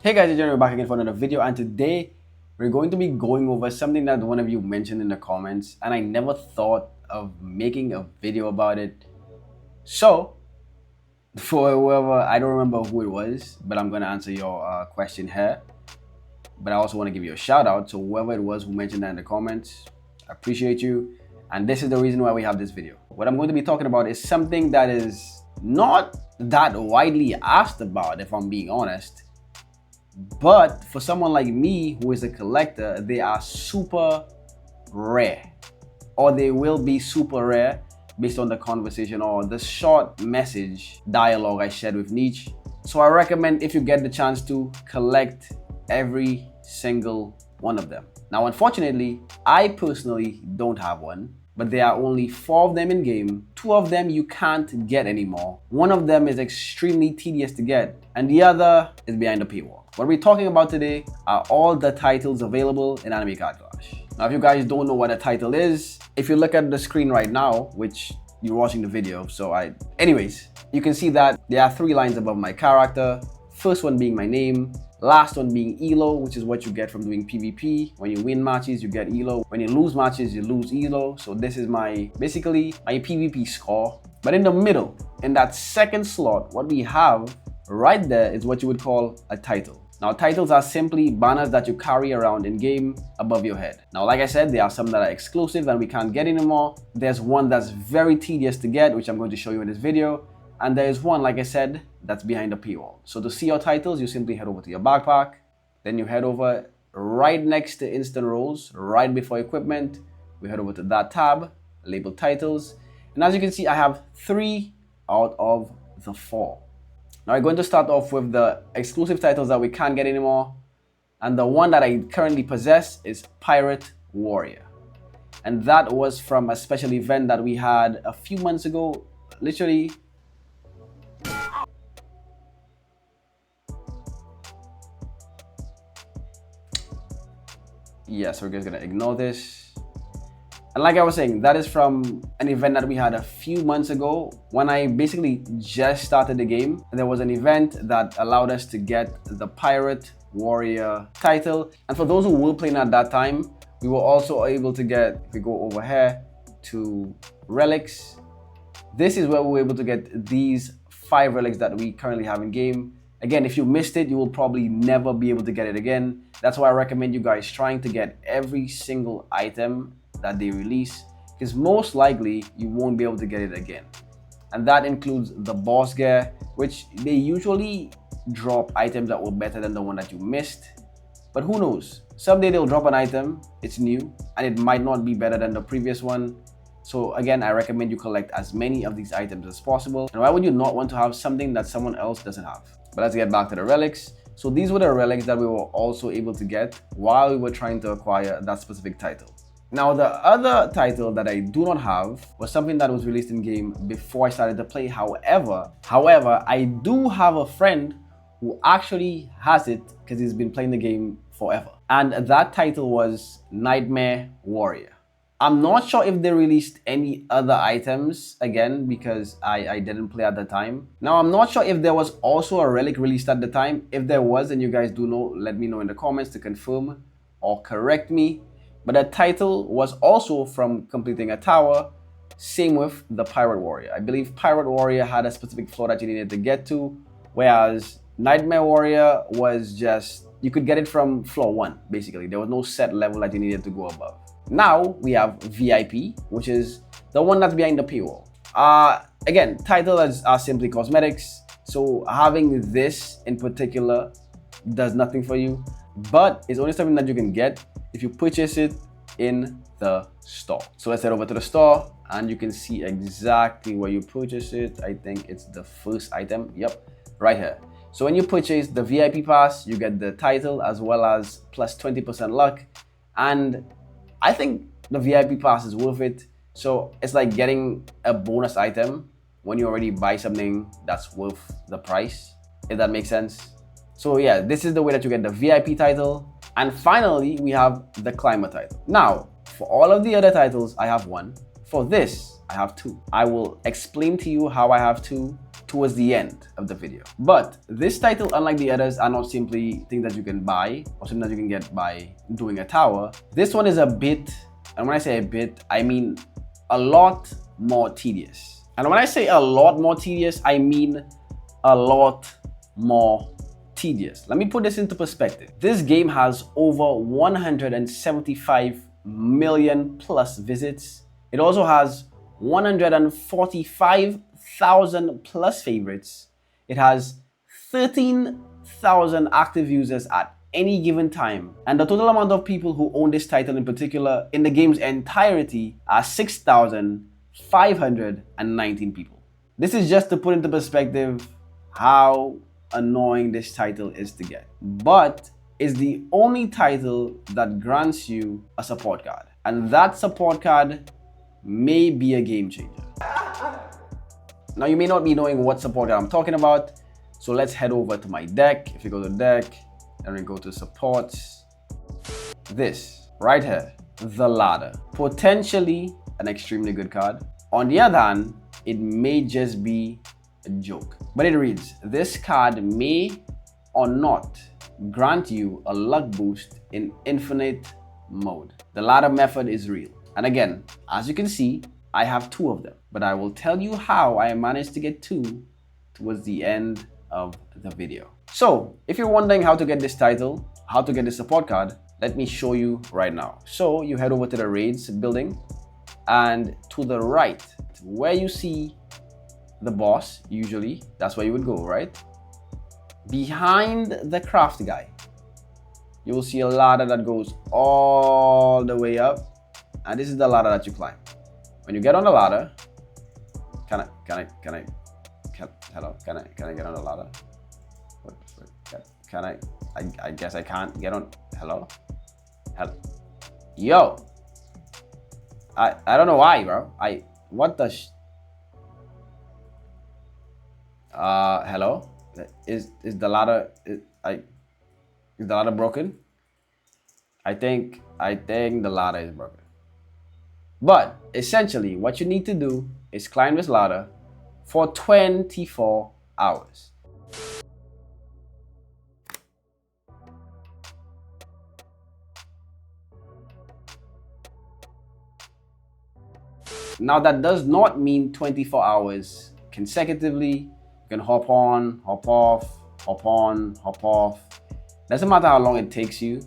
Hey guys, it's Jeremy back again for another video, and today we're going to be going over something that one of you mentioned in the comments and I never thought of making a video about it. So for whoever, I don't remember who it was, but I'm going to answer your question here. But I also want to give you a shout out. So whoever it was who mentioned that in the comments, I appreciate you. And this is the reason why we have this video. What I'm going to be talking about is something that is not that widely asked about, if I'm being honest. But for someone like me who is a collector, they are super rare, or they will be super rare based on the conversation or the short message dialogue I shared with Niche. So I recommend, if you get the chance, to collect every single one of them. Now, unfortunately, I personally don't have one, but there are only 4 of them in game. 2 of them you can't get anymore. One of them is extremely tedious to get, and the other is behind the paywall. What we're talking about today are all the titles available in Anime Card Clash. Now, if you guys don't know what a title is, if you look at the screen right now, which you're watching the video, anyways, you can see that there are 3 lines above my character. First one being my name, last one being ELO, which is what you get from doing PvP. When you win matches, you get ELO. When you lose matches, you lose ELO. So this is basically my PvP score. But in the middle, in that second slot, what we have right there is what you would call a title. Now, titles are simply banners that you carry around in game above your head. Now, like I said, there are some that are exclusive and we can't get anymore. There's one that's very tedious to get, which I'm going to show you in this video. And there is one, like I said, that's behind the paywall. So to see your titles, you simply head over to your backpack. Then you head over right next to instant rolls, right before equipment. We head over to that tab, labeled titles. And as you can see, I have 3 out of the 4. Now I'm going to start off with the exclusive titles that we can't get anymore. And the one that I currently possess is Pirate Warrior. And that was from a special event that we had a few months ago, literally. Yes, we're just gonna ignore this. And like I was saying, that is from an event that we had a few months ago when I basically just started the game. There was an event that allowed us to get the Pirate Warrior title. And for those who were playing at that time, we were also able to get, if we go over here to relics, this is where we were able to get these 5 relics that we currently have in game. Again, if you missed it, you will probably never be able to get it again. That's why I recommend you guys trying to get every single item that they release, because most likely you won't be able to get it again. And that includes the boss gear, which they usually drop items that were better than the one that you missed. But who knows? Someday they'll drop an item, it's new, and it might not be better than the previous one. So again, I recommend you collect as many of these items as possible. And why would you not want to have something that someone else doesn't have? But let's get back to the relics. So these were the relics that we were also able to get while we were trying to acquire that specific title. Now, the other title that I do not have was something that was released in game before I started to play. However, I do have a friend who actually has it because he's been playing the game forever. And that title was Nightmare Warrior. I'm not sure if they released any other items again because I didn't play at the time. Now, I'm not sure if there was also a relic released at the time. If there was and you guys do know, let me know in the comments to confirm or correct me. But the title was also from completing a tower. Same with the Pirate Warrior. I believe Pirate Warrior had a specific floor that you needed to get to, whereas Nightmare Warrior was just, you could get it from floor 1, basically. There was no set level that you needed to go above. Now we have VIP, which is the one that's behind the paywall. Again, titles are simply cosmetics. So having this in particular does nothing for you, but it's only something that you can get if you purchase it in the store. So let's head over to the store and you can see exactly where you purchase it. I think it's the first item. Yep, right here. So when you purchase the VIP pass, you get the title as well as plus 20% luck. And I think the VIP pass is worth it. So it's like getting a bonus item when you already buy something that's worth the price, if that makes sense. So yeah, this is the way that you get the VIP title. And finally, we have the Climber title. Now, for all of the other titles, I have 1. For this, I have 2. I will explain to you how I have 2 towards the end of the video. But this title, unlike the others, are not simply things that you can buy or something that you can get by doing a tower. This one is a bit, and when I say a bit, I mean a lot more tedious. And when I say a lot more tedious, I mean a lot more tedious. Let me put this into perspective. This game has over 175 million plus visits. It also has 145,000 plus favorites. It has 13,000 active users at any given time. And the total amount of people who own this title in particular in the game's entirety are 6,519 people. This is just to put into perspective how annoying this title is to get. But it's the only title that grants you a support card. And that support card may be a game changer. Now you may not be knowing what support card I'm talking about, so let's head over to my deck. If you go to deck, and we go to supports, this right here, the ladder, potentially an extremely good card. On the other hand, it may just be a joke. But it reads, this card may or not grant you a luck boost in infinite mode. The ladder method is real. And again, as you can see, I have 2 of them, but I will tell you how I managed to get 2 towards the end of the video. So if you're wondering how to get this title, how to get this support card, let me show you right now. So you head over to the raids building, and to the right, where you see the boss, usually that's where you would go, right? Behind the craft guy, you will see a ladder that goes all the way up, and this is the ladder that you climb. When you get on the ladder, can I get on the ladder? Can I guess I can't get on. Hello? Yo, I don't know why, bro. What the hello? Is the ladder is the ladder broken? I think the ladder is broken. But essentially what you need to do is climb this ladder for 24 hours. Now that does not mean 24 hours consecutively. You can hop on, hop off, hop on, hop off. Doesn't matter how long it takes you,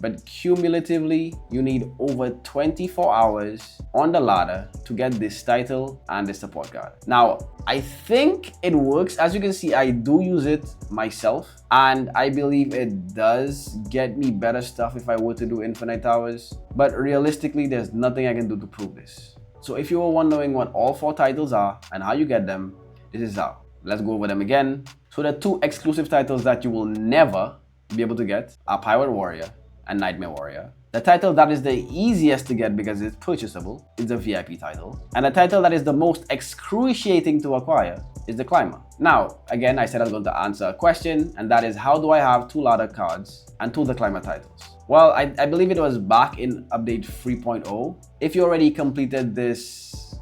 but cumulatively you need over 24 hours on the ladder to get this title and this support card. Now I think it works. As you can see, I do use it myself, and I believe it does get me better stuff if I were to do infinite hours, but realistically there's nothing I can do to prove this. So if you were wondering what all 4 titles are and how you get them, this is how. Let's go over them again. So the 2 exclusive titles that you will never be able to get are Pirate Warrior and Nightmare Warrior. The title that is the easiest to get because it's purchasable is the VIP title. And the title that is the most excruciating to acquire is the Climber. Now, again, I said I was going to answer a question, and that is, how do I have 2 ladder cards and 2 of the Climber titles? Well, I believe it was back in update 3.0. If you already completed this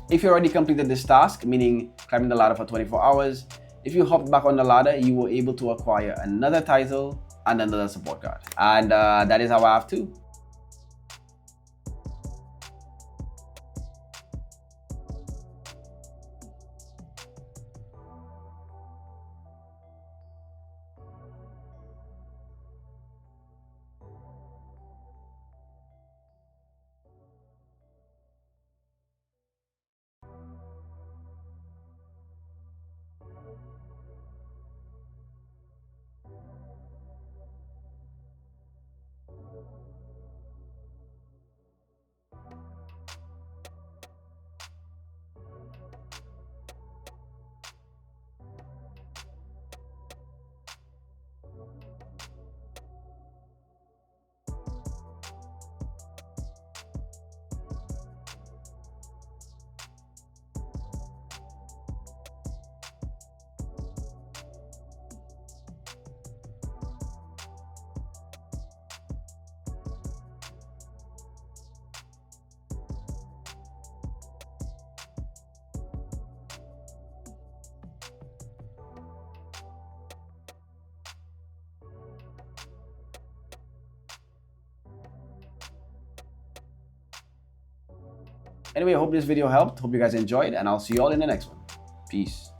task, meaning climbing the ladder for 24 hours, if you hopped back on the ladder, you were able to acquire another title and another support card. And that is how I have 2. Anyway, I hope this video helped. Hope you guys enjoyed, and I'll see you all in the next one. Peace.